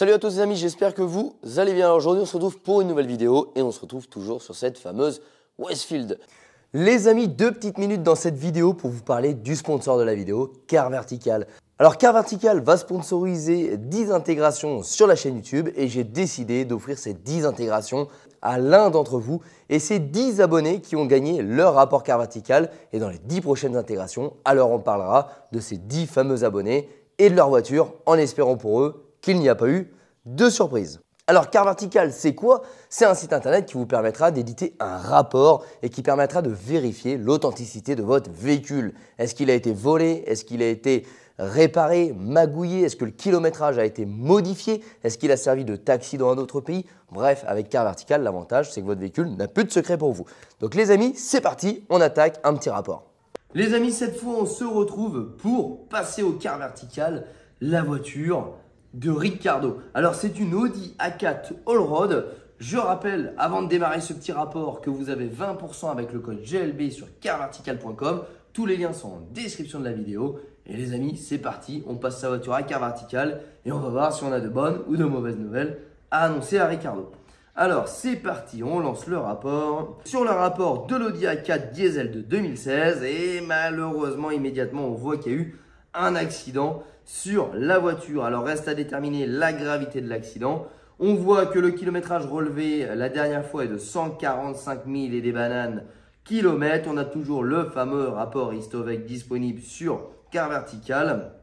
Salut à tous les amis, j'espère que vous allez bien. Alors aujourd'hui on se retrouve pour une nouvelle vidéo et on se retrouve toujours sur cette fameuse Westfield. Les amis, 2 petites minutes dans cette vidéo pour vous parler du sponsor de la vidéo, Car Vertical. Alors Car Vertical va sponsoriser 10 intégrations sur la chaîne YouTube et j'ai décidé d'offrir ces 10 intégrations à l'un d'entre vous et ces 10 abonnés qui ont gagné leur rapport Car Vertical. Et dans les 10 prochaines intégrations, alors on parlera de ces 10 fameux abonnés et de leur voiture en espérant pour eux qu'il n'y a pas eu de surprise. Alors Car Vertical, c'est quoi? C'est un site internet qui vous permettra d'éditer un rapport et qui permettra de vérifier l'authenticité de votre véhicule. Est-ce qu'il a été volé? Est-ce qu'il a été réparé, magouillé? Est-ce que le kilométrage a été modifié? Est-ce qu'il a servi de taxi dans un autre pays? Bref, avec Car Vertical, l'avantage, c'est que votre véhicule n'a plus de secret pour vous. Donc les amis, c'est parti, on attaque un petit rapport. Les amis, cette fois, on se retrouve pour passer au Car Vertical, la voiture de Ricardo. Alors, c'est une Audi A4 Allroad. Je rappelle, avant de démarrer ce petit rapport, que vous avez 20% avec le code GLB sur carvertical.com. Tous les liens sont en description de la vidéo. Et les amis, c'est parti. On passe sa voiture à Car Vertical et on va voir si on a de bonnes ou de mauvaises nouvelles à annoncer à Ricardo. Alors, c'est parti. On lance le rapport. Sur le rapport de l'Audi A4 diesel de 2016. Et malheureusement, immédiatement, on voit qu'il y a eu un accident sur la voiture. Alors reste à déterminer la gravité de l'accident. On voit que le kilométrage relevé la dernière fois est de 145 000 et des bananes kilomètres. On a toujours le fameux rapport Histovec disponible sur Car Vertical.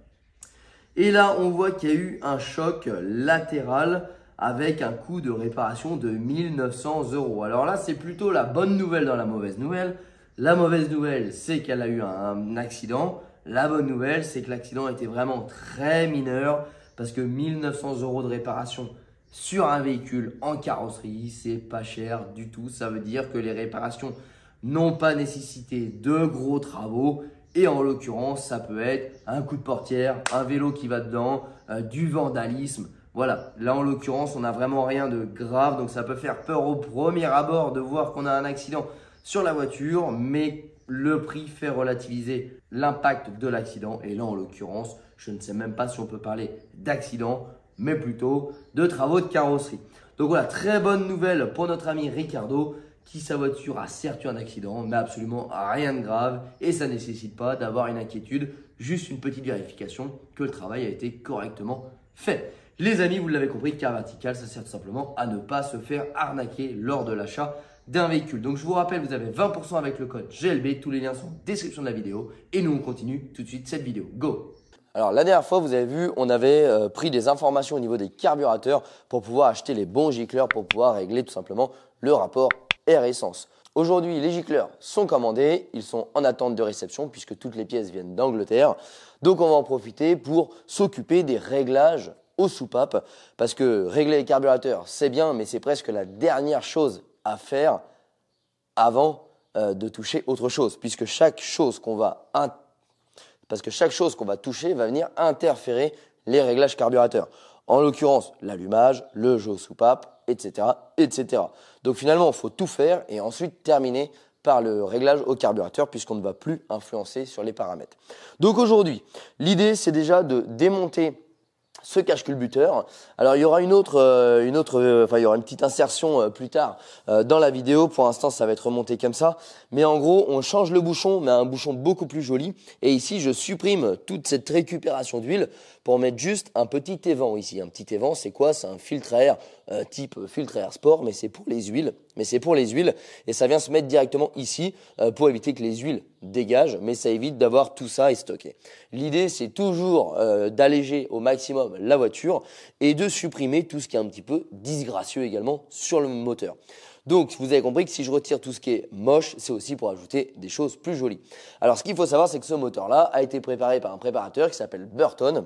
Et là, on voit qu'il y a eu un choc latéral avec un coût de réparation de 1 900 €. Alors là, c'est plutôt la bonne nouvelle dans la mauvaise nouvelle. La mauvaise nouvelle, c'est qu'elle a eu un accident. La bonne nouvelle, c'est que l'accident était vraiment très mineur parce que 1 900 € de réparation sur un véhicule en carrosserie, c'est pas cher du tout. Ça veut dire que les réparations n'ont pas nécessité de gros travaux et en l'occurrence, ça peut être un coup de portière, un vélo qui va dedans, du vandalisme. Voilà, là en l'occurrence, on n'a vraiment rien de grave, donc ça peut faire peur au premier abord de voir qu'on a un accident sur la voiture, mais le prix fait relativiser l'impact de l'accident. Et là, en l'occurrence, je ne sais même pas si on peut parler d'accident, mais plutôt de travaux de carrosserie. Donc voilà, très bonne nouvelle pour notre ami Ricardo, qui sa voiture a certes eu un accident, mais absolument rien de grave. Et ça ne nécessite pas d'avoir une inquiétude, juste une petite vérification que le travail a été correctement fait. Les amis, vous l'avez compris, Car Vertical, ça sert tout simplement à ne pas se faire arnaquer lors de l'achat d'un véhicule. Donc je vous rappelle, vous avez 20% avec le code GLB, tous les liens sont en description de la vidéo et nous on continue tout de suite cette vidéo. Go! Alors la dernière fois, vous avez vu, on avait pris des informations au niveau des carburateurs pour pouvoir acheter les bons gicleurs pour pouvoir régler tout simplement le rapport air-essence. Aujourd'hui, les gicleurs sont commandés, ils sont en attente de réception puisque toutes les pièces viennent d'Angleterre. Donc on va en profiter pour s'occuper des réglages aux soupapes parce que régler les carburateurs, c'est bien, mais c'est presque la dernière chose à faire avant de toucher autre chose, puisque chaque chose qu'on va toucher va venir interférer les réglages carburateurs. En l'occurrence, l'allumage, le jeu aux soupapes, etc., etc. Donc finalement, il faut tout faire et ensuite terminer par le réglage au carburateur puisqu'on ne va plus influencer sur les paramètres. Donc aujourd'hui, l'idée c'est déjà de démonter ce cache-culbuteur. Alors il y aura il y aura une petite insertion plus tard dans la vidéo. Pour l'instant, ça va être remonté comme ça. Mais en gros, on change le bouchon, mais un bouchon beaucoup plus joli. Et ici, je supprime toute cette récupération d'huile pour mettre juste un petit évent ici. Un petit évent, c'est quoi? C'est un filtre à air type filtre à air sport, mais c'est pour les huiles. Et ça vient se mettre directement ici pour éviter que les huiles dégagent, mais ça évite d'avoir tout ça stocké. L'idée, c'est toujours d'alléger au maximum la voiture et de supprimer tout ce qui est un petit peu disgracieux également sur le moteur. Donc, vous avez compris que si je retire tout ce qui est moche, c'est aussi pour ajouter des choses plus jolies. Alors, ce qu'il faut savoir, c'est que ce moteur-là a été préparé par un préparateur qui s'appelle Burton,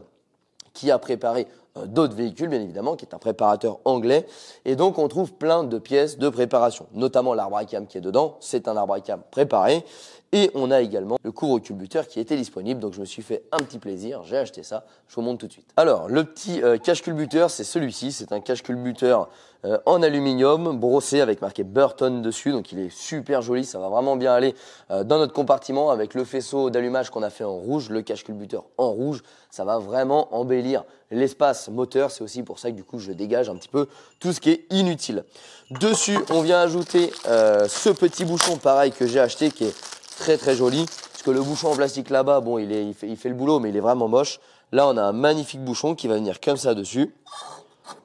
qui a préparé d'autres véhicules, bien évidemment, qui est un préparateur anglais. Et donc, on trouve plein de pièces de préparation, notamment l'arbre à cam qui est dedans. C'est un arbre à cam préparé. Et on a également le couvre-culbuteur qui était disponible. Donc, je me suis fait un petit plaisir. J'ai acheté ça. Je vous montre tout de suite. Alors, le petit cache-culbuteur, c'est celui-ci. C'est un cache-culbuteur en aluminium, brossé avec marqué Burton dessus. Donc il est super joli, ça va vraiment bien aller dans notre compartiment avec le faisceau d'allumage qu'on a fait en rouge, le cache-culbuteur en rouge. Ça va vraiment embellir l'espace moteur. C'est aussi pour ça que du coup je dégage un petit peu tout ce qui est inutile. Dessus, on vient ajouter ce petit bouchon pareil que j'ai acheté qui est très très joli. Parce que le bouchon en plastique là-bas, bon, il fait le boulot, mais il est vraiment moche. Là, on a un magnifique bouchon qui va venir comme ça dessus.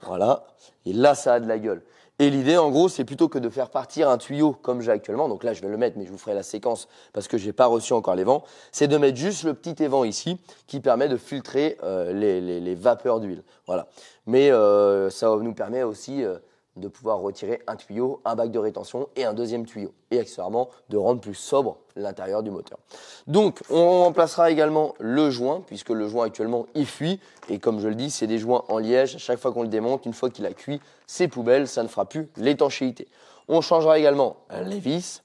Voilà. Et là, ça a de la gueule. Et l'idée, en gros, c'est plutôt que de faire partir un tuyau comme j'ai actuellement. Donc là, je vais le mettre, mais je vous ferai la séquence parce que je n'ai pas reçu encore les vents. C'est de mettre juste le petit évent ici qui permet de filtrer les vapeurs d'huile. Voilà. Mais ça nous permet aussi de pouvoir retirer un tuyau, un bac de rétention et un deuxième tuyau. Et accessoirement, de rendre plus sobre l'intérieur du moteur. Donc, on remplacera également le joint, puisque le joint actuellement, il fuit. Et comme je le dis, c'est des joints en liège. À chaque fois qu'on le démonte, une fois qu'il a cuit, c'est poubelle, ça ne fera plus l'étanchéité. On changera également les vis.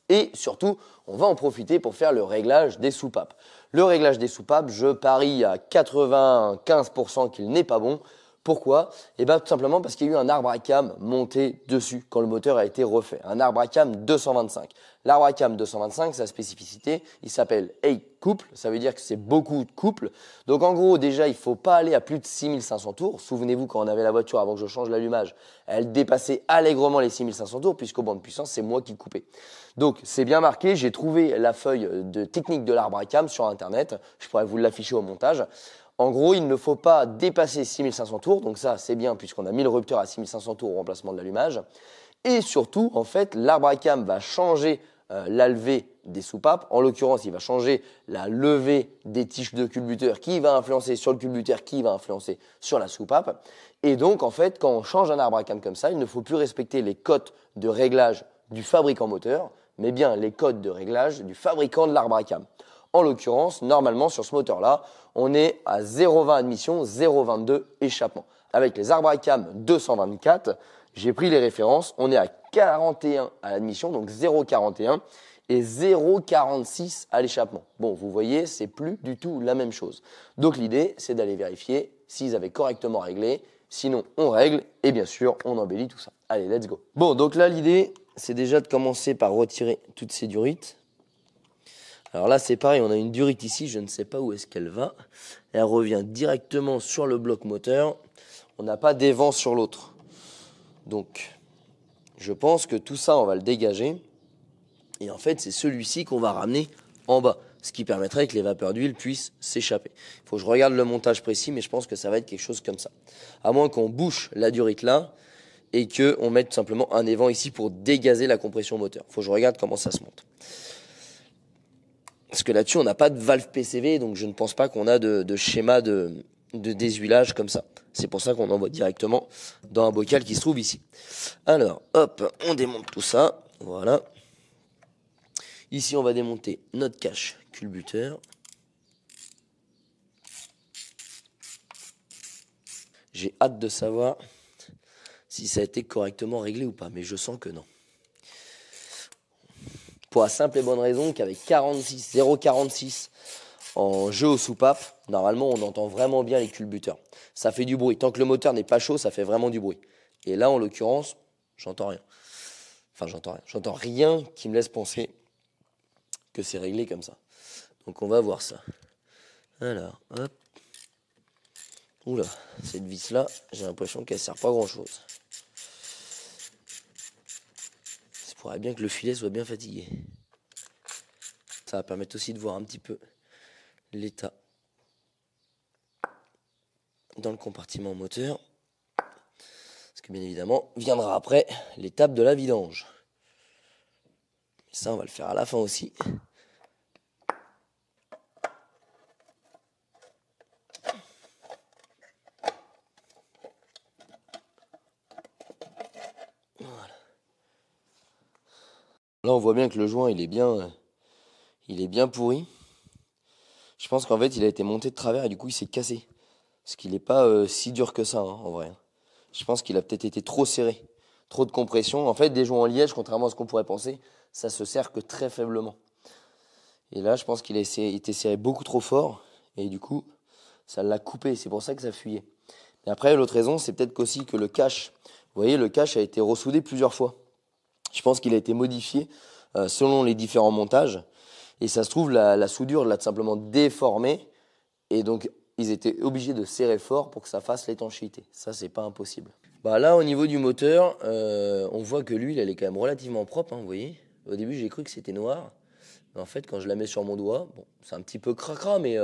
Et surtout, on va en profiter pour faire le réglage des soupapes. Le réglage des soupapes, je parie à 95% qu'il n'est pas bon. Pourquoi? Eh bien, tout simplement parce qu'il y a eu un arbre à cam monté dessus quand le moteur a été refait. Un arbre à cam 225. L'arbre à cam 225, sa spécificité, il s'appelle 8 couple. Ça veut dire que c'est beaucoup de couples. Donc, en gros, déjà, il ne faut pas aller à plus de 6500 tours. Souvenez-vous, quand on avait la voiture avant que je change l'allumage, elle dépassait allègrement les 6500 tours puisqu'au banc de puissance, c'est moi qui coupais. Donc, c'est bien marqué. J'ai trouvé la feuille de technique de l'arbre à cam sur Internet. Je pourrais vous l'afficher au montage. En gros, il ne faut pas dépasser 6500 tours. Donc ça, c'est bien puisqu'on a mis le rupteur à 6500 tours au remplacement de l'allumage. Et surtout, en fait, l'arbre à cam va changer la levée des soupapes. En l'occurrence, il va changer la levée des tiges de culbuteur qui va influencer sur le culbuteur, qui va influencer sur la soupape. Et donc, en fait, quand on change un arbre à cam comme ça, il ne faut plus respecter les codes de réglage du fabricant moteur, mais bien les codes de réglage du fabricant de l'arbre à cam. En l'occurrence, normalement, sur ce moteur-là, on est à 0,20 admission, 0,22 échappement. Avec les arbres à cam 224, j'ai pris les références, on est à 41 à l'admission, donc 0,41 et 0,46 à l'échappement. Bon, vous voyez, c'est plus du tout la même chose. Donc l'idée, c'est d'aller vérifier s'ils avaient correctement réglé. Sinon, on règle et bien sûr, on embellit tout ça. Allez, let's go. Bon, donc là, l'idée, c'est déjà de commencer par retirer toutes ces durites. Alors là, c'est pareil, on a une durite ici, je ne sais pas où est-ce qu'elle va. Elle revient directement sur le bloc moteur. On n'a pas d'évent sur l'autre. Donc, je pense que tout ça, on va le dégager. Et en fait, c'est celui-ci qu'on va ramener en bas. Ce qui permettrait que les vapeurs d'huile puissent s'échapper. Il faut que je regarde le montage précis, mais je pense que ça va être quelque chose comme ça. À moins qu'on bouche la durite là et qu'on mette tout simplement un évent ici pour dégazer la compression moteur. Il faut que je regarde comment ça se monte. Parce que là-dessus, on n'a pas de valve PCV, donc je ne pense pas qu'on a de schéma de déshuilage comme ça. C'est pour ça qu'on envoie directement dans un bocal qui se trouve ici. Alors, hop, on démonte tout ça. Voilà. Ici, on va démonter notre cache culbuteur. J'ai hâte de savoir si ça a été correctement réglé ou pas, mais je sens que non. Pour la simple et bonne raison qu'avec 0,46 en jeu aux soupapes, normalement on entend vraiment bien les culbuteurs. Ça fait du bruit. Tant que le moteur n'est pas chaud, ça fait vraiment du bruit. Et là, en l'occurrence, j'entends rien. Enfin, j'entends rien. J'entends rien qui me laisse penser que c'est réglé comme ça. Donc on va voir ça. Alors, hop. Oula, cette vis-là, j'ai l'impression qu'elle ne sert pas à grand-chose. Il faudrait bien que le filet soit bien fatigué. Ça va permettre aussi de voir un petit peu l'état dans le compartiment moteur. Parce que bien évidemment, viendra après l'étape de la vidange. Et ça, on va le faire à la fin aussi. Voilà. Là, on voit bien que le joint, il est bien pourri. Je pense qu'en fait, il a été monté de travers et du coup, il s'est cassé. Parce qu'il n'est pas si dur que ça, hein, en vrai. Je pense qu'il a peut-être été trop serré. Trop de compression. En fait, des joints en liège, contrairement à ce qu'on pourrait penser, ça se serre que très faiblement. Et là, je pense qu'il a été serré beaucoup trop fort. Et du coup, ça l'a coupé. C'est pour ça que ça fuyait. Et après, l'autre raison, c'est peut-être qu'aussi que le cache, Vous voyez, le cache a été ressoudé plusieurs fois. Je pense qu'il a été modifié selon les différents montages. Et ça se trouve, la soudure l'a tout simplement déformé. Et donc, ils étaient obligés de serrer fort pour que ça fasse l'étanchéité. Ça, c'est pas impossible. Bah là, au niveau du moteur, on voit que l'huile, elle est quand même relativement propre, hein, vous voyez. Au début, j'ai cru que c'était noir. Mais en fait, quand je la mets sur mon doigt, bon, c'est un petit peu cracra, mais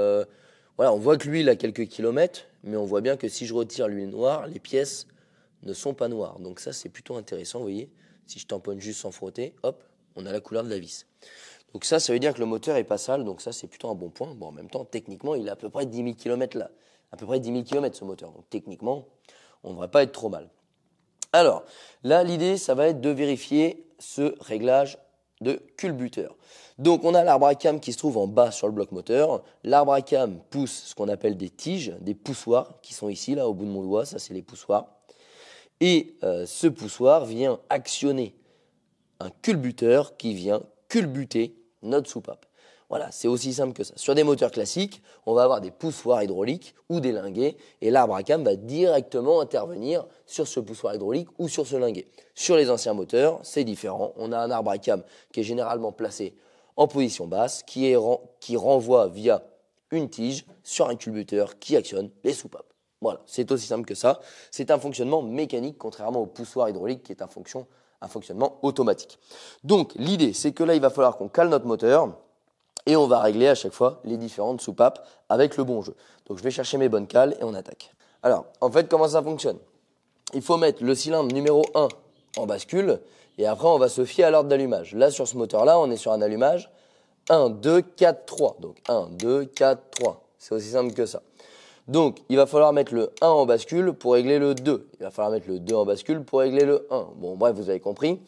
voilà, on voit que l'huile a quelques kilomètres. Mais on voit bien que si je retire l'huile noire, les pièces ne sont pas noires. Donc ça, c'est plutôt intéressant, vous voyez. Si je tamponne juste sans frotter, hop, on a la couleur de la vis. Donc ça veut dire que le moteur est pas sale, donc ça c'est plutôt un bon point. Bon, en même temps, techniquement, il a à peu près 10 000 km là. À peu près 10 000 km ce moteur. Donc techniquement, on ne devrait pas être trop mal. Alors, là, l'idée, ça va être de vérifier ce réglage de culbuteur. Donc, on a l'arbre à cam qui se trouve en bas sur le bloc moteur. L'arbre à cam pousse ce qu'on appelle des tiges, des poussoirs, qui sont ici, là, au bout de mon doigt. Ça, c'est les poussoirs. Et ce poussoir vient actionner un culbuteur qui vient culbuter notre soupape. Voilà, c'est aussi simple que ça. Sur des moteurs classiques, on va avoir des poussoirs hydrauliques ou des linguets et l'arbre à cam va directement intervenir sur ce poussoir hydraulique ou sur ce linguet. Sur les anciens moteurs, c'est différent. On a un arbre à cam qui est généralement placé en position basse, qui renvoie via une tige sur un culbuteur qui actionne les soupapes. Voilà, c'est aussi simple que ça. C'est un fonctionnement mécanique, contrairement au poussoir hydraulique qui est un fonctionnement automatique. Donc l'idée, c'est que là, il va falloir qu'on cale notre moteur et on va régler à chaque fois les différentes soupapes avec le bon jeu. Donc je vais chercher mes bonnes cales et on attaque. Alors, en fait, comment ça fonctionne? Il faut mettre le cylindre numéro 1 en bascule et après, on va se fier à l'ordre d'allumage. Là, sur ce moteur-là, on est sur un allumage 1, 2, 4, 3. Donc 1, 2, 4, 3. C'est aussi simple que ça. Donc, il va falloir mettre le 1 en bascule pour régler le 2. Il va falloir mettre le 2 en bascule pour régler le 1. Bon, bref, vous avez compris.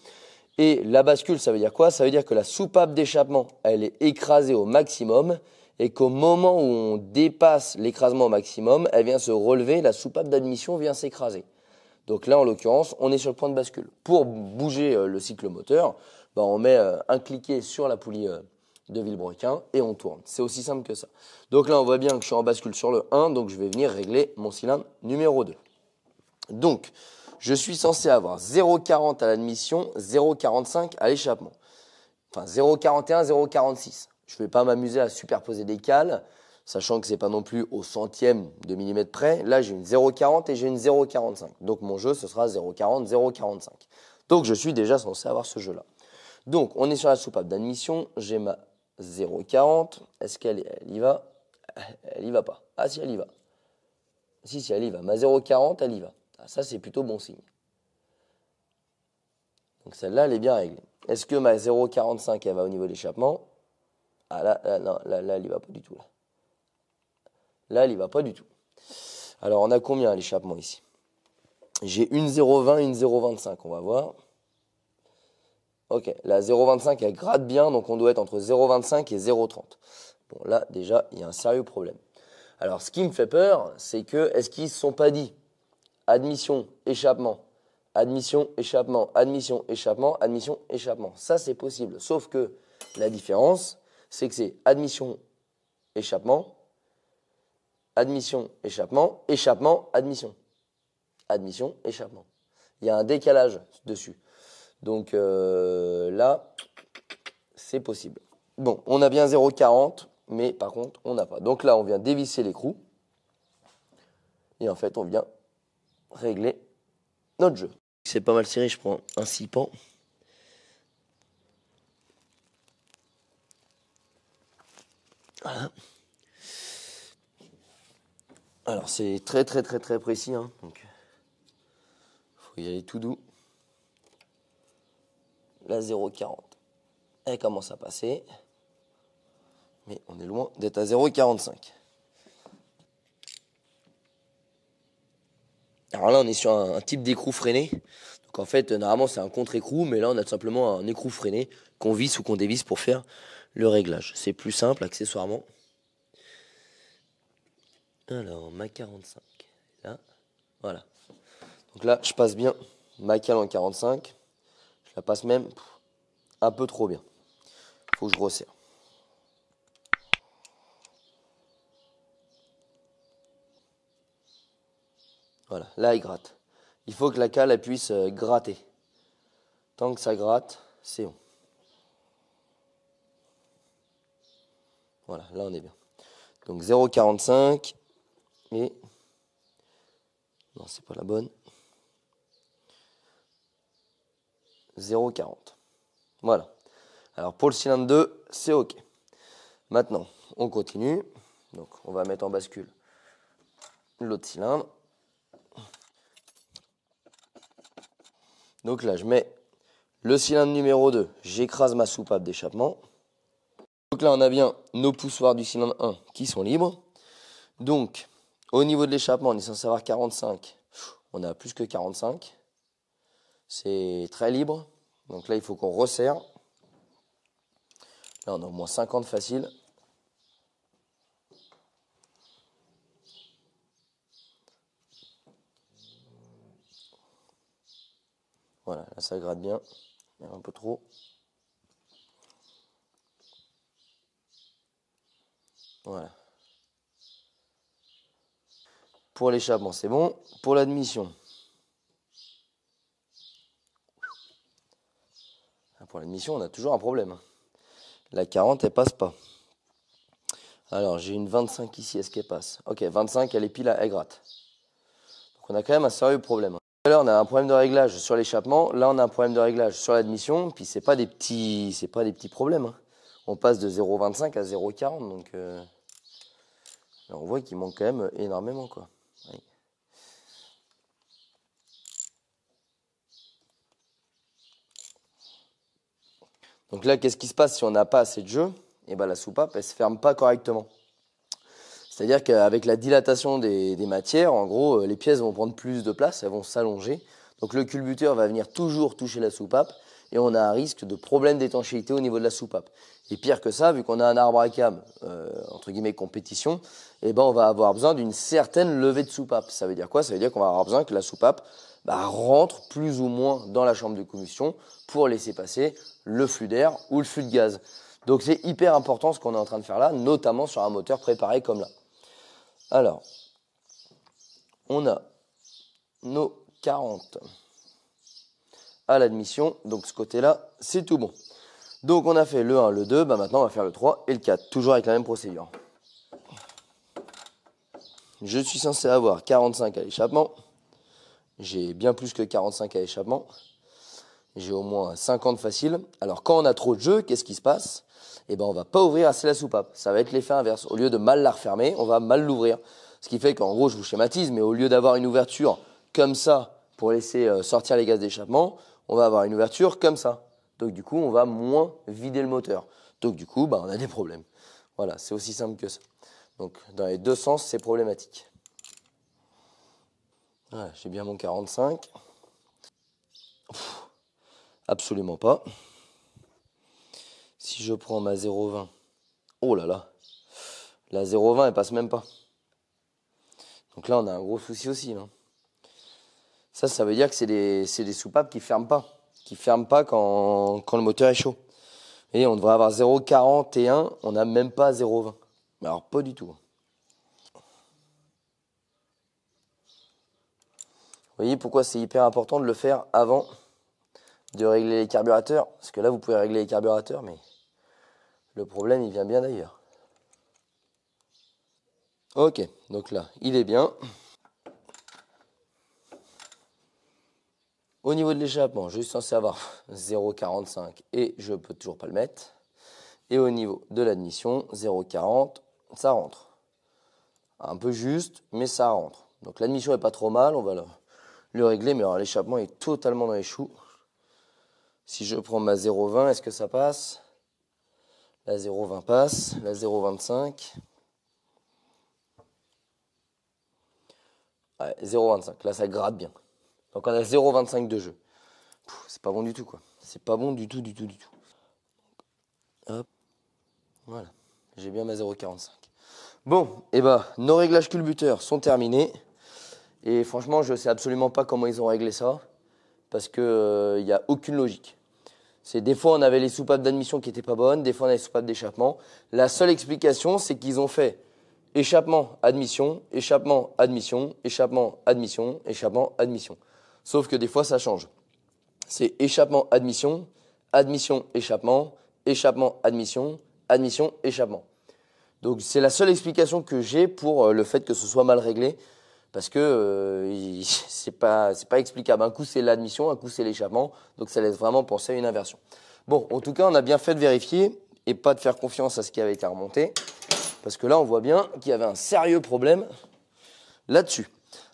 Et la bascule, ça veut dire quoi? Ça veut dire que la soupape d'échappement, elle est écrasée au maximum et qu'au moment où on dépasse l'écrasement au maximum, elle vient se relever, la soupape d'admission vient s'écraser. Donc là, en l'occurrence, on est sur le point de bascule. Pour bouger le cyclomoteur, on met un cliquet sur la poulie de Villebrequin et on tourne. C'est aussi simple que ça. Donc là, on voit bien que je suis en bascule sur le 1, donc je vais venir régler mon cylindre numéro 2. Donc, je suis censé avoir 0,40 à l'admission, 0,45 à l'échappement. Enfin, 0,41, 0,46. Je ne vais pas m'amuser à superposer des cales, sachant que ce n'est pas non plus au centième de millimètre près. Là, j'ai une 0,40 et j'ai une 0,45. Donc, mon jeu, ce sera 0,40, 0,45. Donc, je suis déjà censé avoir ce jeu-là. Donc, on est sur la soupape d'admission. J'ai ma 0,40. Est-ce qu'elle y va? Elle y va pas. Ah, si, elle y va. Si, elle y va. Ma 0,40, elle y va. Ah, ça, c'est plutôt bon signe. Donc, celle-là, elle est bien réglée. Est-ce que ma 0,45, elle va au niveau de l'échappement? Ah, non, là, elle y va pas du tout. Là, elle y va pas du tout. Alors, on a combien à l'échappement ici? J'ai une 0,20, une 0,25. On va voir. Ok, la 0,25, elle gratte bien, donc on doit être entre 0,25 et 0,30. Bon, là, déjà, il y a un sérieux problème. Alors, ce qui me fait peur, c'est que, est-ce qu'ils ne se sont pas dit admission, échappement, admission, échappement, admission, échappement, admission, échappement. Ça, c'est possible. Sauf que la différence, c'est que c'est admission, échappement, admission, échappement, échappement, admission. Admission, échappement. Il y a un décalage dessus. Donc là, c'est possible. Bon, on a bien 0,40, mais par contre, on n'a pas. Donc là, on vient dévisser l'écrou. Et en fait, on vient régler notre jeu. C'est pas mal serré, je prends un 6 pans. Voilà. Alors c'est très précis, hein, donc faut y aller tout doux. La 0,40, elle commence à passer, mais on est loin d'être à 0,45. Alors là, on est sur un type d'écrou freiné. Donc en fait, normalement, c'est un contre-écrou, mais là, on a tout simplement un écrou freiné qu'on visse ou qu'on dévisse pour faire le réglage. C'est plus simple, accessoirement. Alors, ma 45, là, voilà. Donc là, je passe bien ma cale en 45. Je la passe même un peu trop bien. Il faut que je resserre. Voilà, là, il gratte. il faut que la cale elle puisse gratter. Tant que ça gratte, c'est bon. Voilà, là on est bien. Donc 0,45 et... Non, c'est pas la bonne. 0,40. Voilà. Alors pour le cylindre 2, c'est OK. Maintenant, on continue. Donc on va mettre en bascule l'autre cylindre. Donc là, je mets le cylindre numéro 2. J'écrase ma soupape d'échappement. Donc là, on a bien nos poussoirs du cylindre 1 qui sont libres. Donc, au niveau de l'échappement, on est censé avoir 45. On a plus que 45. C'est très libre. Donc là, il faut qu'on resserre. Là, on a au moins 50 facile. Voilà, là, ça gratte bien. Il y a un peu trop. Voilà. Pour l'échappement, c'est bon. Pour l'admission. Pour l'admission, on a toujours un problème. La 40, elle passe pas. Alors, j'ai une 25 ici, est-ce qu'elle passe? Ok, 25, elle est pile, elle gratte. Donc, on a quand même un sérieux problème. Tout à l'heure, on a un problème de réglage sur l'échappement. Là, on a un problème de réglage sur l'admission. Puis, c'est pas des petits problèmes. On passe de 0,25 à 0,40. Donc, on voit qu'il manque quand même énormément, quoi. Oui. Donc là, qu'est-ce qui se passe si on n'a pas assez de jeu? Eh ben, la soupape, elle ne se ferme pas correctement. C'est-à-dire qu'avec la dilatation des matières, en gros, les pièces vont prendre plus de place, elles vont s'allonger. Donc le culbuteur va venir toujours toucher la soupape et on a un risque de problème d'étanchéité au niveau de la soupape. Et pire que ça, vu qu'on a un arbre à cam, entre guillemets compétition, eh ben, on va avoir besoin d'une certaine levée de soupape. Ça veut dire quoi? Ça veut dire qu'on va avoir besoin que la soupape rentre plus ou moins dans la chambre de combustion pour laisser passer le flux d'air ou le flux de gaz. Donc c'est hyper important ce qu'on est en train de faire là, notamment sur un moteur préparé comme là. Alors, on a nos 40 à l'admission, donc ce côté-là, c'est tout bon. Donc on a fait le 1, le 2, maintenant on va faire le 3 et le 4, toujours avec la même procédure. Je suis censé avoir 45 à l'échappement, j'ai bien plus que 45 à l'échappement, j'ai au moins 50 facile. Alors quand on a trop de jeu, qu'est-ce qui se passe? Eh ben on va pas ouvrir assez la soupape, ça va être l'effet inverse. Au lieu de mal la refermer, on va mal l'ouvrir. Ce qui fait qu'en gros, je vous schématise, mais au lieu d'avoir une ouverture comme ça pour laisser sortir les gaz d'échappement, on va avoir une ouverture comme ça. Donc du coup, on va moins vider le moteur. Donc du coup, on a des problèmes. Voilà, c'est aussi simple que ça. Donc dans les deux sens, c'est problématique. Voilà, j'ai bien mon 45. Absolument pas. Si je prends ma 0,20, oh là là, la 0,20 elle passe même pas. Donc là on a un gros souci aussi. Là. Ça veut dire que c'est des soupapes qui ferment pas quand le moteur est chaud. Et on devrait avoir 0,41, on n'a même pas 0,20. Mais alors pas du tout. Vous voyez pourquoi c'est hyper important de le faire avant de régler les carburateurs. Parce que là vous pouvez régler les carburateurs, mais le problème il vient bien d'ailleurs. Ok, donc là il est bien. Au niveau de l'échappement, je suis censé avoir 0,45 et je peux toujours pas le mettre. Et au niveau de l'admission, 0,40, ça rentre. Un peu juste, mais ça rentre. Donc l'admission est pas trop mal, on va le régler, mais alors l'échappement est totalement dans les choux. Si je prends ma 0,20, est-ce que ça passe? La 0,20 passe, la 0,25. Ouais, 0,25, là ça gratte bien. Donc on a 0,25 de jeu. C'est pas bon du tout quoi. C'est pas bon du tout. Hop. Voilà. J'ai bien ma 0,45. Bon, et nos réglages culbuteurs sont terminés. Et franchement, je sais absolument pas comment ils ont réglé ça. Parce que y a aucune logique. C'est des fois on avait les soupapes d'admission qui étaient pas bonnes, des fois on avait les soupapes d'échappement. La seule explication, c'est qu'ils ont fait échappement, admission, échappement, admission, échappement, admission, échappement, admission. Sauf que des fois, ça change. C'est échappement, admission, admission, échappement, échappement, admission, admission, échappement. Donc c'est la seule explication que j'ai pour le fait que ce soit mal réglé, parce que c'est pas explicable. Un coup c'est l'admission, un coup c'est l'échappement, donc ça laisse vraiment penser à une inversion. Bon, en tout cas, on a bien fait de vérifier et pas de faire confiance à ce qui avait été remonté, parce que là on voit bien qu'il y avait un sérieux problème là-dessus.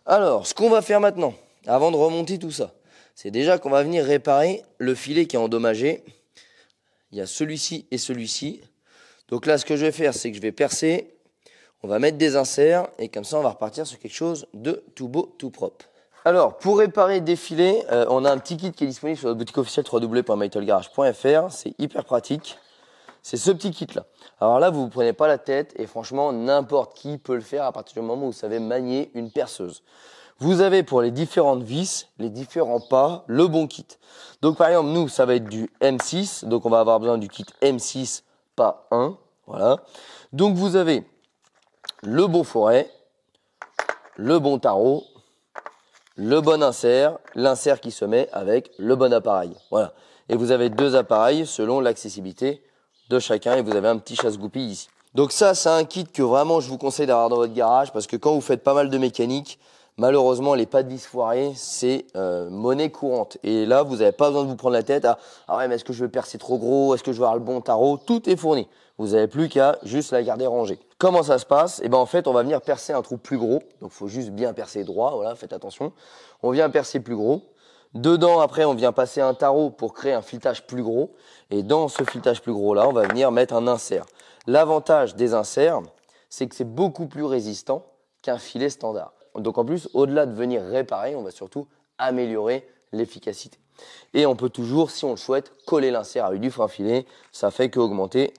Alors, ce qu'on va faire maintenant, avant de remonter tout ça, c'est déjà qu'on va venir réparer le filet qui est endommagé. Il y a celui-ci et celui-ci. Donc là, ce que je vais faire, c'est que je vais percer, on va mettre des inserts, et comme ça, on va repartir sur quelque chose de tout beau, tout propre. Alors, pour réparer des filets, on a un petit kit qui est disponible sur notre boutique officielle www.mytolgarage.fr. C'est hyper pratique. C'est ce petit kit-là. Alors là, vous ne vous prenez pas la tête, et franchement, n'importe qui peut le faire à partir du moment où vous savez manier une perceuse. Vous avez pour les différentes vis, les différents pas, le bon kit. Donc par exemple, nous, ça va être du M6. Donc on va avoir besoin du kit M6 pas 1. Voilà. Donc vous avez le bon foret, le bon tarot, le bon insert, l'insert qui se met avec le bon appareil. Voilà. Et vous avez 2 appareils selon l'accessibilité de chacun. Et vous avez un petit chasse-goupille ici. Donc ça, c'est un kit que vraiment je vous conseille d'avoir dans votre garage, parce que quand vous faites pas mal de mécanique, malheureusement, les pas de vis foirés, c'est monnaie courante. Et là, vous n'avez pas besoin de vous prendre la tête à « Ah ouais, mais est-ce que je veux percer trop gros? Est-ce que je veux avoir le bon tarot ?» Tout est fourni. Vous n'avez plus qu'à juste la garder rangée. Comment ça se passe? Eh ben, en fait, on va venir percer un trou plus gros. Donc, il faut juste bien percer droit. Voilà, faites attention. On vient percer plus gros. Dedans, après, on vient passer un tarot pour créer un filetage plus gros. Et dans ce filetage plus gros-là, on va venir mettre un insert. L'avantage des inserts, c'est que c'est beaucoup plus résistant qu'un filet standard. Donc en plus, au-delà de venir réparer, on va surtout améliorer l'efficacité. Et on peut toujours, si on le souhaite, coller l'insert avec du frein filet. Ça fait qu'augmenter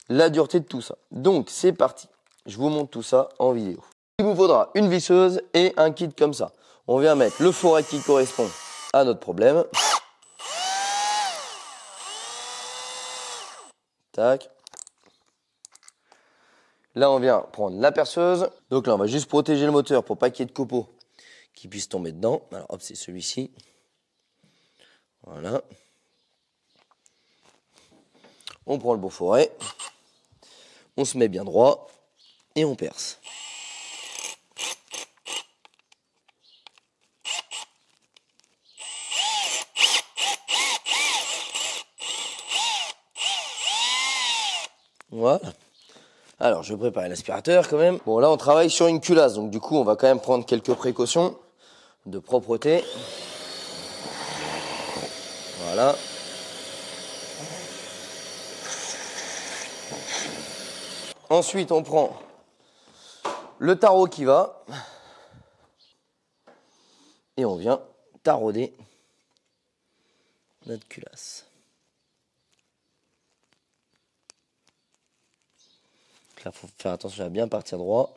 la dureté de tout ça. Donc c'est parti. Je vous montre tout ça en vidéo. Il vous faudra une visseuse et un kit comme ça. On vient mettre le foret qui correspond à notre problème. Tac. Là, on vient prendre la perceuse. Donc là, on va juste protéger le moteur pour pas qu'il y ait de copeaux qui puissent tomber dedans. Alors hop, c'est celui-ci. Voilà. On prend le beau foret. On se met bien droit et on perce. Voilà. Alors, je vais préparer l'aspirateur quand même. Bon, là, on travaille sur une culasse, donc du coup, on va quand même prendre quelques précautions de propreté. Voilà. Ensuite, on prend le tarot qui va et on vient tarauder notre culasse. Là, il faut faire attention à bien partir droit.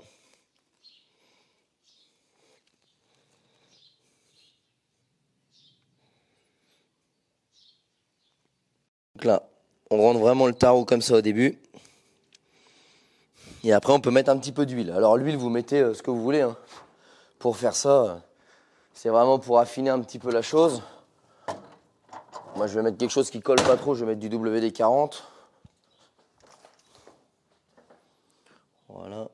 Donc là, on rentre vraiment le tarot comme ça au début. Et après, on peut mettre un petit peu d'huile. Alors l'huile, vous mettez ce que vous voulez. Hein. Pour faire ça, c'est vraiment pour affiner un petit peu la chose. Moi, je vais mettre quelque chose qui colle pas trop. Je vais mettre du WD-40. Voilà.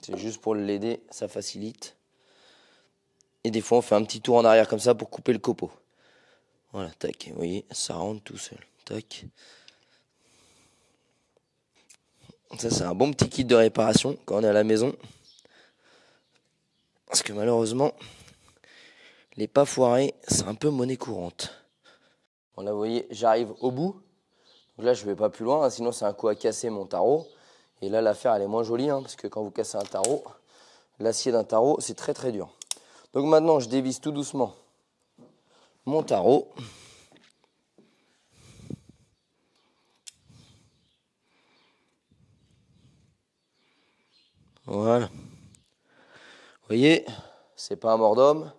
C'est juste pour l'aider, ça facilite. Et des fois, on fait un petit tour en arrière comme ça pour couper le copeau. Voilà, tac. Vous voyez, ça rentre tout seul. Tac. Ça, c'est un bon petit kit de réparation quand on est à la maison. Parce que malheureusement, les pas foirés, c'est un peu monnaie courante. Bon, là, vous voyez, j'arrive au bout. Donc là, je ne vais pas plus loin, hein, sinon c'est un coup à casser mon tarot. Et là, l'affaire, elle est moins jolie, hein, parce que quand vous cassez un tarot, l'acier d'un tarot, c'est très très dur. Donc maintenant, je dévisse tout doucement mon tarot. Voilà. Vous voyez, c'est pas un mort d'homme.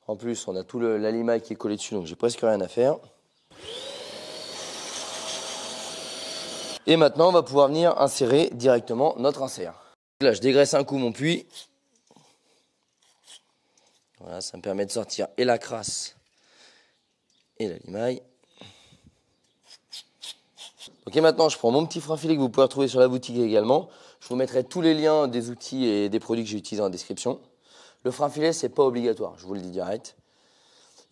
En plus, on a tout l'alimaille qui est collé dessus, donc j'ai presque rien à faire. Et maintenant, on va pouvoir venir insérer directement notre insert. Là, je dégraisse un coup mon puits. Voilà, ça me permet de sortir et la crasse et la limaille. Ok, maintenant je prends mon petit frein filet que vous pouvez retrouver sur la boutique également. Je vous mettrai tous les liens des outils et des produits que j'ai utilisés en description. Le frein filet, c'est pas obligatoire, je vous le dis direct.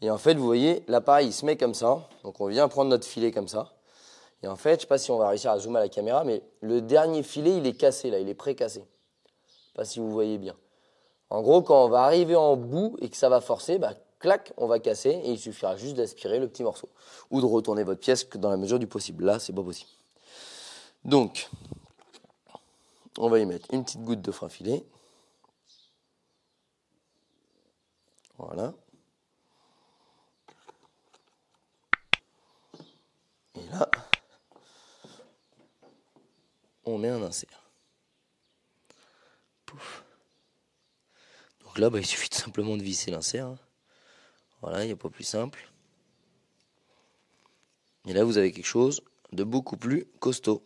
Et en fait, vous voyez, l'appareil il se met comme ça. Donc on vient prendre notre filet comme ça. Et en fait, je ne sais pas si on va réussir à zoomer à la caméra, mais le dernier filet, il est cassé là, il est pré-cassé. Je ne sais pas si vous voyez bien. En gros, quand on va arriver en bout et que ça va forcer, bah, clac, on va casser et il suffira juste d'aspirer le petit morceau. Ou de retourner votre pièce dans la mesure du possible. Là, c'est pas possible. Donc, on va y mettre une petite goutte de frein filet. Voilà. Et là, on met un insert. Pouf. Donc là, bah, il suffit tout simplement de visser l'insert. Hein. Voilà, il n'y a pas plus simple. Et là, vous avez quelque chose de beaucoup plus costaud.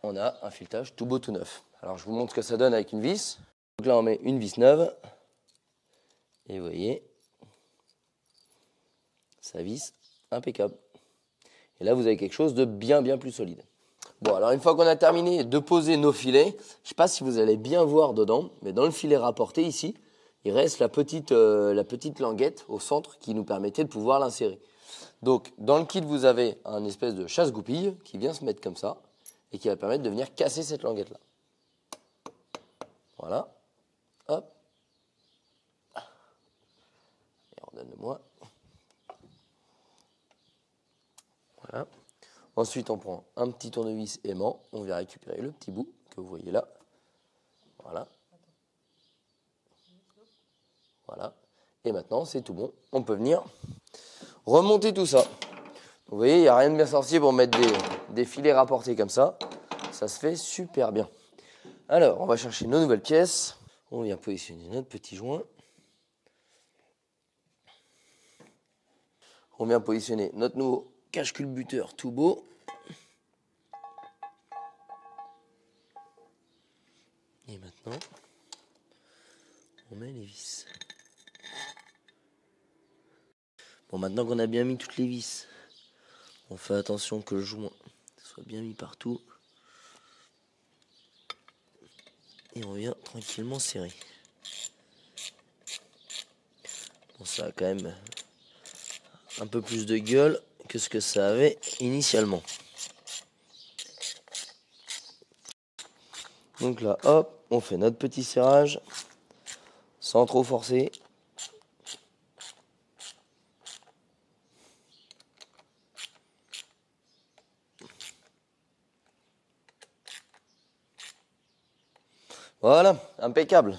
On a un filetage tout beau, tout neuf. Alors, je vous montre ce que ça donne avec une vis. Donc là, on met une vis neuve. Et vous voyez, ça visse impeccable. Et là, vous avez quelque chose de bien plus solide. Bon, alors une fois qu'on a terminé de poser nos filets, je ne sais pas si vous allez bien voir dedans, mais dans le filet rapporté ici, il reste la petite languette au centre qui nous permettait de pouvoir l'insérer. Donc, dans le kit, vous avez un espèce de chasse-goupille qui vient se mettre comme ça et qui va permettre de venir casser cette languette-là. Voilà. Hop. Et redonne-le-moi. Voilà. Ensuite, on prend un petit tournevis aimant. On vient récupérer le petit bout que vous voyez là. Voilà. Voilà. Et maintenant, c'est tout bon. On peut venir remonter tout ça. Vous voyez, il n'y a rien de bien sorcier pour mettre des filets rapportés comme ça. Ça se fait super bien. Alors, on va chercher nos nouvelles pièces. On vient positionner notre petit joint. On vient positionner notre nouveau cache-culbuteur tout beau. Et maintenant, on met les vis. Bon, maintenant qu'on a bien mis toutes les vis, on fait attention que le joint soit bien mis partout. Et on vient tranquillement serrer. Bon, ça a quand même un peu plus de gueule que ce que ça avait initialement. Donc là, hop, on fait notre petit serrage sans trop forcer. Voilà, impeccable.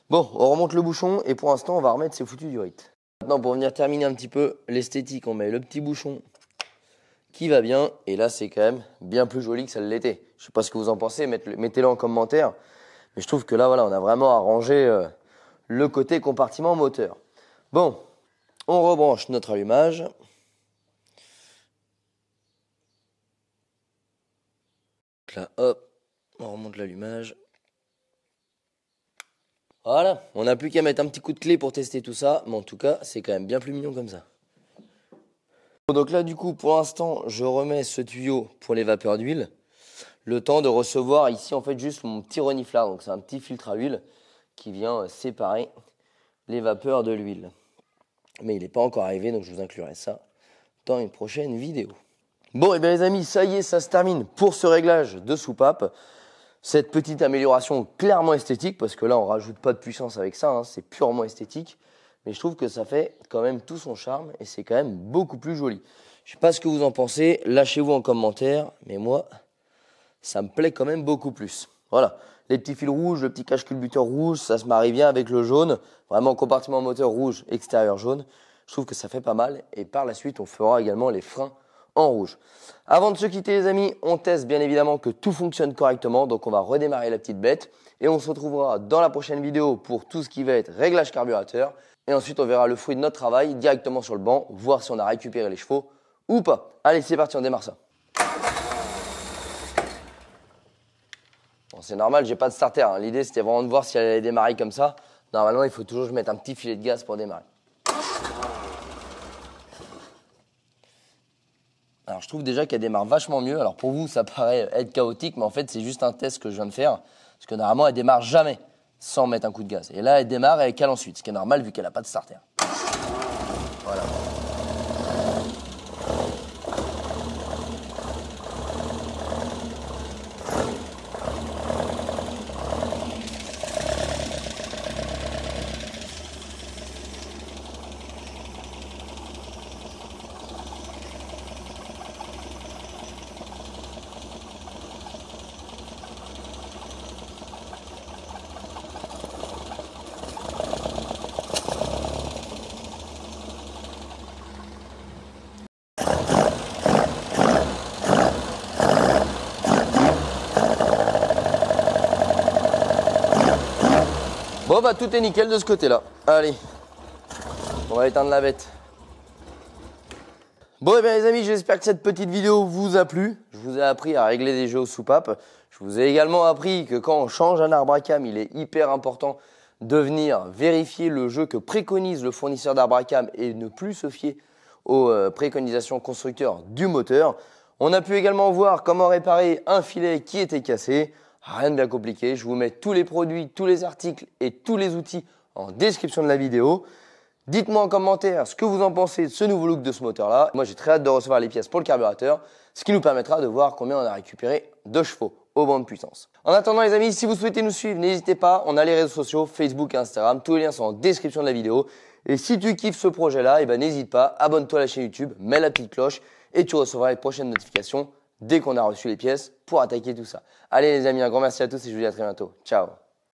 Bon, on remonte le bouchon et pour l'instant, on va remettre ces foutus durites. Maintenant, pour venir terminer un petit peu l'esthétique, on met le petit bouchon qui va bien. Et là, c'est quand même bien plus joli que ça l'était. Je ne sais pas ce que vous en pensez, mettez-le en commentaire. Mais je trouve que là, voilà, on a vraiment arrangé le côté compartiment moteur. Bon, on rebranche notre allumage. Donc là, hop, on remonte l'allumage. Voilà, on n'a plus qu'à mettre un petit coup de clé pour tester tout ça. Mais en tout cas, c'est quand même bien plus mignon comme ça. Donc là, du coup, pour l'instant, je remets ce tuyau pour les vapeurs d'huile. Le temps de recevoir ici, en fait, juste mon petit reniflard. Donc, c'est un petit filtre à huile qui vient séparer les vapeurs de l'huile. Mais il n'est pas encore arrivé, donc je vous inclurai ça dans une prochaine vidéo. Bon, et bien les amis, ça y est, ça se termine pour ce réglage de soupape. Cette petite amélioration clairement esthétique, parce que là, on ne rajoute pas de puissance avec ça, hein, c'est purement esthétique. Mais je trouve que ça fait quand même tout son charme et c'est quand même beaucoup plus joli. Je ne sais pas ce que vous en pensez, lâchez-vous en commentaire, mais moi, ça me plaît quand même beaucoup plus. Voilà, les petits fils rouges, le petit cache-culbuteur rouge, ça se marie bien avec le jaune. Vraiment, compartiment moteur rouge, extérieur jaune. Je trouve que ça fait pas mal. Et par la suite, on fera également les freins en rouge. Avant de se quitter les amis, on teste bien évidemment que tout fonctionne correctement. Donc on va redémarrer la petite bête et on se retrouvera dans la prochaine vidéo pour tout ce qui va être réglage carburateur. Et ensuite on verra le fruit de notre travail directement sur le banc, voir si on a récupéré les chevaux ou pas. Allez c'est parti, on démarre ça. Bon, c'est normal, j'ai pas de starter. Hein. L'idée c'était vraiment de voir si elle allait démarrer comme ça. Normalement il faut toujours que je mette un petit filet de gaz pour démarrer. Alors je trouve déjà qu'elle démarre vachement mieux. Alors pour vous ça paraît être chaotique, mais en fait c'est juste un test que je viens de faire. Parce que normalement elle démarre jamais sans mettre un coup de gaz. Et là elle démarre et elle cale ensuite, ce qui est normal vu qu'elle n'a pas de starter. Voilà. Bon bah tout est nickel de ce côté-là. Allez, on va éteindre la bête. Bon et bien les amis, j'espère que cette petite vidéo vous a plu. Je vous ai appris à régler des jeux aux soupapes. Je vous ai également appris que quand on change un arbre à cam, il est hyper important de venir vérifier le jeu que préconise le fournisseur d'arbre à cam et ne plus se fier aux préconisations constructeurs du moteur. On a pu également voir comment réparer un filet qui était cassé. Rien de bien compliqué, je vous mets tous les produits, tous les articles et tous les outils en description de la vidéo. Dites-moi en commentaire ce que vous en pensez de ce nouveau look de ce moteur-là. Moi, j'ai très hâte de recevoir les pièces pour le carburateur, ce qui nous permettra de voir combien on a récupéré de chevaux au banc de puissance. En attendant les amis, si vous souhaitez nous suivre, n'hésitez pas, on a les réseaux sociaux, Facebook et Instagram, tous les liens sont en description de la vidéo. Et si tu kiffes ce projet-là, n'hésite pas, abonne-toi à la chaîne YouTube, mets la petite cloche et tu recevras les prochaines notifications dès qu'on a reçu les pièces pour attaquer tout ça. Allez les amis, un grand merci à tous et je vous dis à très bientôt. Ciao.